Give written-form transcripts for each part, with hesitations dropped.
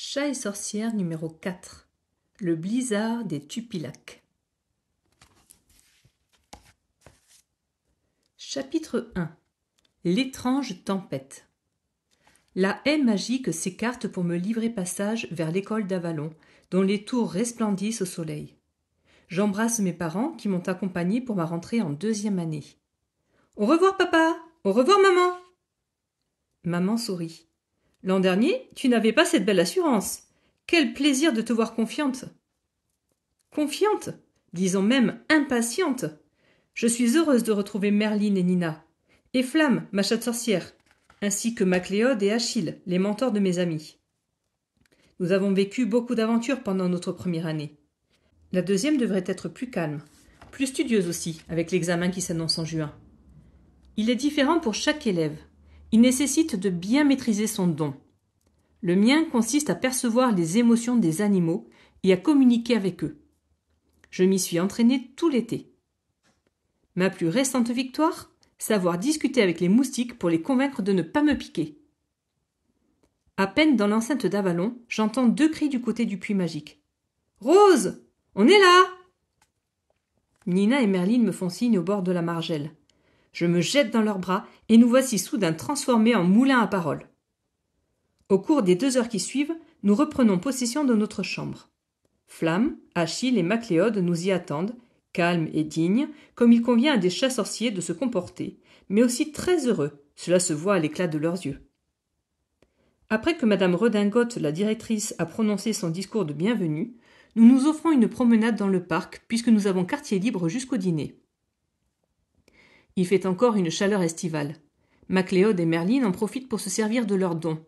Chat et sorcière numéro 4. Le blizzard des Tupilaques. Chapitre 1. L'étrange tempête. La haie magique s'écarte pour me livrer passage vers l'école d'Avalon, dont les tours resplendissent au soleil. J'embrasse mes parents qui m'ont accompagné pour ma rentrée en 2e année. « Au revoir papa !»« Au revoir maman !» Maman sourit. « L'an dernier, tu n'avais pas cette belle assurance. Quel plaisir de te voir confiante !»« Confiante, disons même impatiente. Je suis heureuse de retrouver Merline et Nina, et Flamme, ma chatte sorcière, ainsi que Macléode et Achille, les mentors de mes amis. Nous avons vécu beaucoup d'aventures pendant notre première année. La 2e devrait être plus calme, plus studieuse aussi, avec l'examen qui s'annonce en juin. Il est différent pour chaque élève. Il nécessite de bien maîtriser son don. Le mien consiste à percevoir les émotions des animaux et à communiquer avec eux. Je m'y suis entraînée tout l'été. Ma plus récente victoire, savoir discuter avec les moustiques pour les convaincre de ne pas me piquer. À peine dans l'enceinte d'Avalon, j'entends 2 cris du côté du puits magique. « Rose, on est là !» Nina et Merline me font signe au bord de la margelle. Je me jette dans leurs bras et nous voici soudain transformés en moulins à paroles. Au cours des 2 heures qui suivent, nous reprenons possession de notre chambre. Flamme, Achille et Macléode nous y attendent, calmes et dignes, comme il convient à des chats sorciers de se comporter, mais aussi très heureux, cela se voit à l'éclat de leurs yeux. Après que madame Redingote, la directrice, a prononcé son discours de bienvenue, nous nous offrons une promenade dans le parc puisque nous avons quartier libre jusqu'au dîner. Il fait encore une chaleur estivale. Macléode et Merline en profitent pour se servir de leurs dons.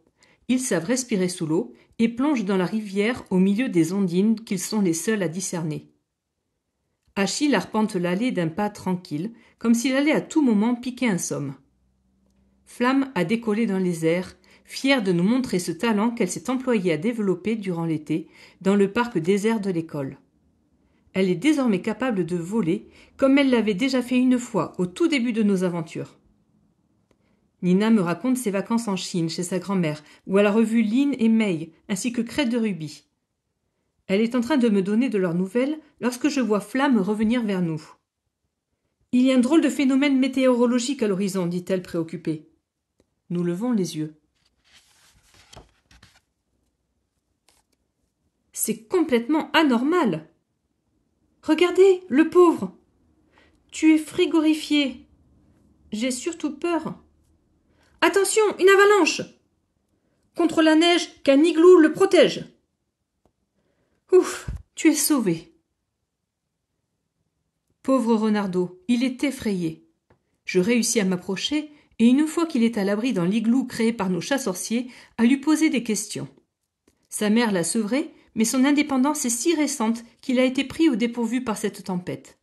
Ils savent respirer sous l'eau et plongent dans la rivière au milieu des ondines qu'ils sont les seuls à discerner. Achille arpente l'allée d'un pas tranquille, comme s'il allait à tout moment piquer un somme. Flamme a décollé dans les airs, fière de nous montrer ce talent qu'elle s'est employée à développer durant l'été dans le parc désert de l'école. Elle est désormais capable de voler, comme elle l'avait déjà fait une fois au tout début de nos aventures. Nina me raconte ses vacances en Chine chez sa grand-mère, où elle a revu Lynn et May, ainsi que Crête de Rubis. Elle est en train de me donner de leurs nouvelles lorsque je vois Flamme revenir vers nous. « Il y a un drôle de phénomène météorologique à l'horizon, dit-elle préoccupée. Nous levons les yeux. « C'est complètement anormal. Regardez, le pauvre. Tu es frigorifié. J'ai surtout peur. Attention, une avalanche. Contre la neige, qu'un igloo le protège. Ouf, tu es sauvé. Pauvre Renardo, il est effrayé. Je réussis à m'approcher et une fois qu'il est à l'abri dans l'igloo créé par nos chats sorciers, à lui poser des questions. Sa mère l'a sevré, mais son indépendance est si récente qu'il a été pris au dépourvu par cette tempête.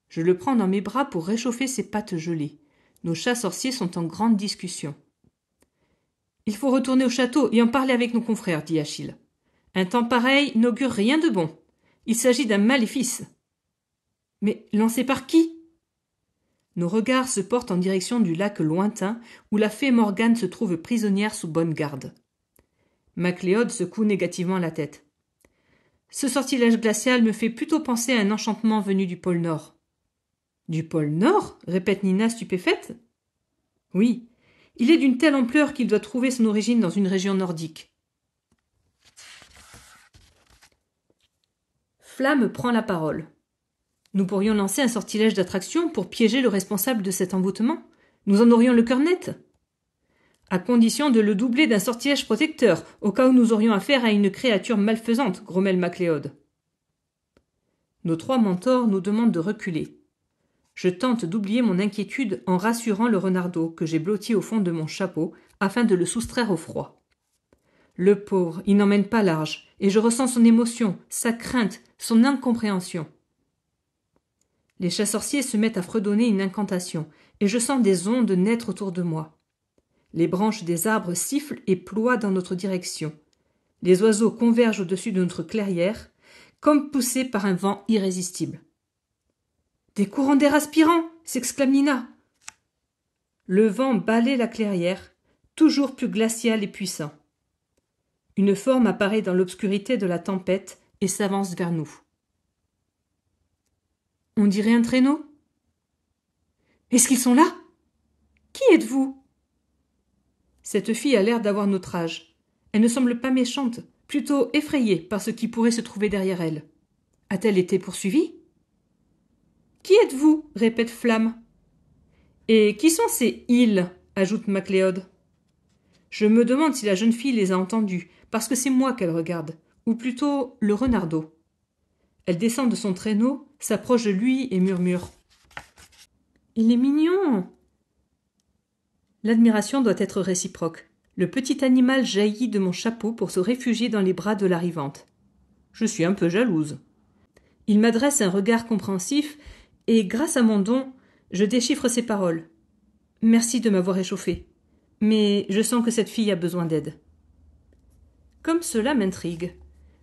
Je le prends dans mes bras pour réchauffer ses pattes gelées. Nos chats sorciers sont en grande discussion. « Il faut retourner au château et en parler avec nos confrères, dit Achille. Un temps pareil n'augure rien de bon. Il s'agit d'un maléfice. Mais lancé par qui ? Nos regards se portent en direction du lac lointain où la fée Morgane se trouve prisonnière sous bonne garde. Macléode secoue négativement la tête. Ce sortilège glacial me fait plutôt penser à un enchantement venu du pôle Nord. Du pôle Nord ? Répète Nina stupéfaite. Oui, il est d'une telle ampleur qu'il doit trouver son origine dans une région nordique. Flamme prend la parole. Nous pourrions lancer un sortilège d'attraction pour piéger le responsable de cet envoûtement. Nous en aurions le cœur net. À condition de le doubler d'un sortilège protecteur, au cas où nous aurions affaire à une créature malfaisante, grommelle Macléode. Nos 3 mentors nous demandent de reculer. Je tente d'oublier mon inquiétude en rassurant le renardeau que j'ai blotti au fond de mon chapeau afin de le soustraire au froid. Le pauvre, il n'emmène pas large, et je ressens son émotion, sa crainte, son incompréhension. Les chats sorciers se mettent à fredonner une incantation, et je sens des ondes naître autour de moi. Les branches des arbres sifflent et ploient dans notre direction. Les oiseaux convergent au-dessus de notre clairière, comme poussés par un vent irrésistible. « Des courants d'air aspirants !» s'exclame Nina. Le vent balaie la clairière, toujours plus glacial et puissant. Une forme apparaît dans l'obscurité de la tempête et s'avance vers nous. On dirait un traîneau. Est-ce qu'ils sont là? Qui êtes-vous? Cette fille a l'air d'avoir notre âge. Elle ne semble pas méchante, plutôt effrayée par ce qui pourrait se trouver derrière elle. A-t-elle été poursuivie? Qui êtes-vous? Répète Flamme. Et qui sont ces ils? Ajoute MacLeod. Je me demande si la jeune fille les a entendus, parce que c'est moi qu'elle regarde, ou plutôt le renardeau. Elle descend de son traîneau, s'approche de lui et murmure. Il est mignon. L'admiration doit être réciproque. Le petit animal jaillit de mon chapeau pour se réfugier dans les bras de l'arrivante. Je suis un peu jalouse. Il m'adresse un regard compréhensif et, grâce à mon don, je déchiffre ses paroles. Merci de m'avoir échauffé. Mais je sens que cette fille a besoin d'aide. Comme cela m'intrigue.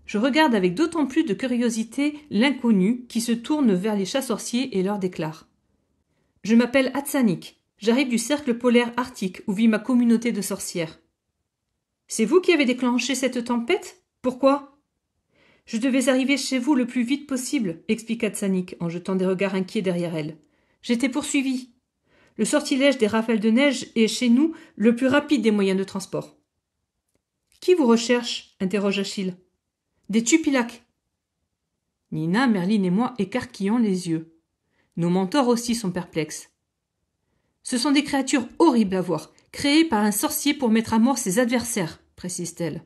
Je regarde avec d'autant plus de curiosité l'inconnu qui se tourne vers les chats-sorciers et leur déclare. Je m'appelle Hatsanik. J'arrive du cercle polaire arctique où vit ma communauté de sorcières. C'est vous qui avez déclenché cette tempête? Pourquoi? Je devais arriver chez vous le plus vite possible, expliqua Hatsanik en jetant des regards inquiets derrière elle. J'étais poursuivie. Le sortilège des rafales de neige est chez nous le plus rapide des moyens de transport. Qui vous recherche? Interroge Achille. Des Tupilaques. Nina, Merlin et moi écarquillons les yeux. Nos mentors aussi sont perplexes. Ce sont des créatures horribles à voir, créées par un sorcier pour mettre à mort ses adversaires, précise-t-elle.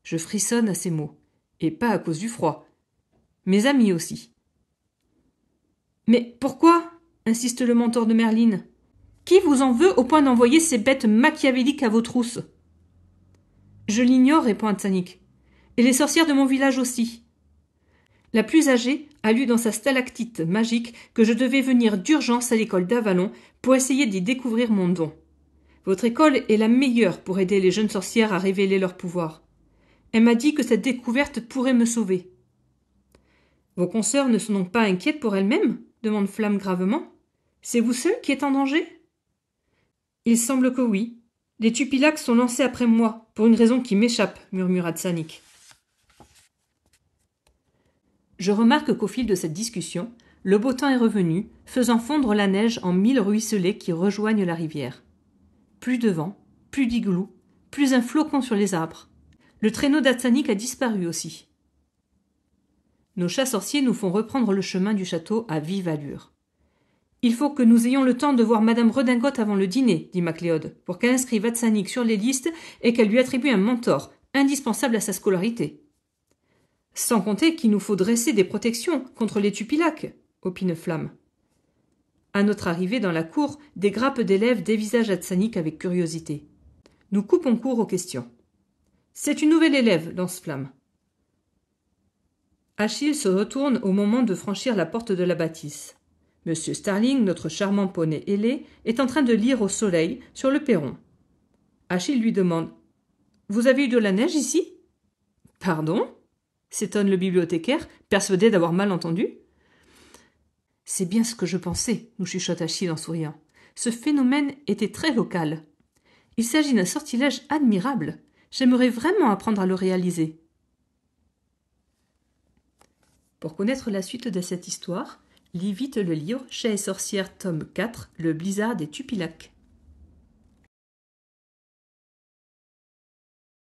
Je frissonne à ces mots, et pas à cause du froid. Mes amis aussi. Mais pourquoi? Insiste le mentor de Merlin. Qui vous en veut au point d'envoyer ces bêtes machiavéliques à vos trousses? Je l'ignore, répond Hatsanik. Et les sorcières de mon village aussi. La plus âgée a lu dans sa stalactite magique que je devais venir d'urgence à l'école d'Avalon pour essayer d'y découvrir mon don. Votre école est la meilleure pour aider les jeunes sorcières à révéler leur pouvoir. Elle m'a dit que cette découverte pourrait me sauver. Vos consoeurs ne sont donc pas inquiètes pour elles-mêmes? Demande Flamme gravement. C'est vous seul qui êtes en danger? Il semble que oui. Les Tupilaques sont lancés après moi, pour une raison qui m'échappe, murmura Hatsanik. Je remarque qu'au fil de cette discussion, le beau temps est revenu, faisant fondre la neige en 1000 ruisselets qui rejoignent la rivière. Plus de vent, plus d'igloo, plus un flocon sur les arbres. Le traîneau d'Hatsanik a disparu aussi. Nos chats sorciers nous font reprendre le chemin du château à vive allure. Il faut que nous ayons le temps de voir Madame Redingote avant le dîner, dit MacLeod, pour qu'elle inscrive Hatsanik sur les listes et qu'elle lui attribue un mentor, indispensable à sa scolarité. Sans compter qu'il nous faut dresser des protections contre les Tupilaques, opine Flamme. À notre arrivée dans la cour, des grappes d'élèves dévisagent Hatsanik avec curiosité. Nous coupons court aux questions. C'est une nouvelle élève, lance Flamme. Achille se retourne au moment de franchir la porte de la bâtisse. Monsieur Starling, notre charmant poney ailé, est en train de lire au soleil sur le perron. Achille lui demande « Vous avez eu de la neige ici ?»« Pardon ?» s'étonne le bibliothécaire, persuadé d'avoir mal entendu. « C'est bien ce que je pensais, nous chuchote Achille en souriant. Ce phénomène était très local. Il s'agit d'un sortilège admirable. J'aimerais vraiment apprendre à le réaliser. » Pour connaître la suite de cette histoire, lis vite le livre Chats et sorcières, tome 4, Le blizzard des Tupilaques.